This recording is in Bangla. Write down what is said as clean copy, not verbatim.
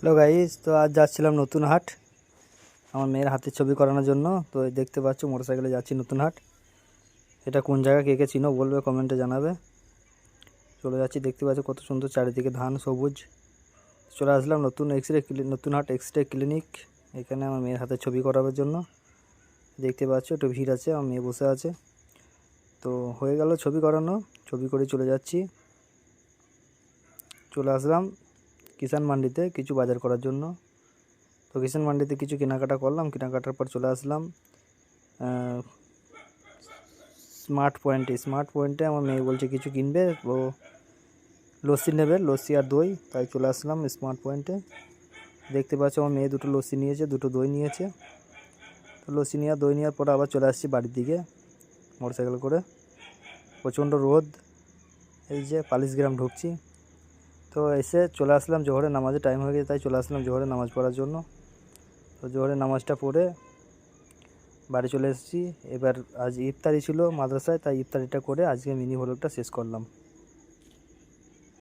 হ্যালো গাইস, তো আজ যাচ্ছিলাম নতুন হাট আমার মেয়ের হাতের ছবি করানোর জন্য। তো দেখতে পাচ্ছ মোটরসাইকেলে যাচ্ছি নতুন হাট। এটা কোন জায়গা, কে কে চিনো বলবে, কমেন্টে জানাবে। চলে যাচ্ছি, দেখতে পাচ্ছ কত সুন্দর চারিদিকে ধান সবুজ। চলে আসলাম নতুন হাট এক্সরে ক্লিনিক। এখানে আমার মেয়ের হাতের ছবি করাবার জন্য। দেখতে পাচ্ছ একটু ভিড় আছে, আমার মেয়ে বসে আছে। তো হয়ে গেল ছবি করানো, ছবি করে চলে যাচ্ছি। চলে আসলাম কিষান মান্ডিতে কিছু বাজার করার জন্য। তো কিষান মান্ডিতে কিছু কেনাকাটা করলাম, কেনাকাটার পর চলে আসলাম স্মার্ট পয়েন্টে। আমার মেয়ে বলছে কিছু কিনবে, ও লস্যি নেবে, লস্যি আর দই, তাই চলে আসলাম স্মার্ট পয়েন্টে। দেখতে পাচ্ছ আমার মেয়ে দুটো লস্যি নিয়েছে, দুটো দই নিয়েছে। তো লস্যি নেওয়া দই নেওয়ার পরে আবার চলে আসছি বাড়ির দিকে মোটরসাইকেল করে। প্রচণ্ড রোদ, এই যে 40 গ্রাম ঢুকছি। তো এসে চলে আসলাম জোহরের নামাজের টাইম হয়ে গেছে, তাই চলে আসলাম জোহরের নামাজ পড়ার জন্য। তো জোহরের নামাজটা পড়ে বাড়ি চলে এসেছি। এবার আজ ইফতারি ছিল মাদ্রাসায়, তাই ইফতারিটা করে আজকে মিনি ভ্লগটা শেষ করলাম।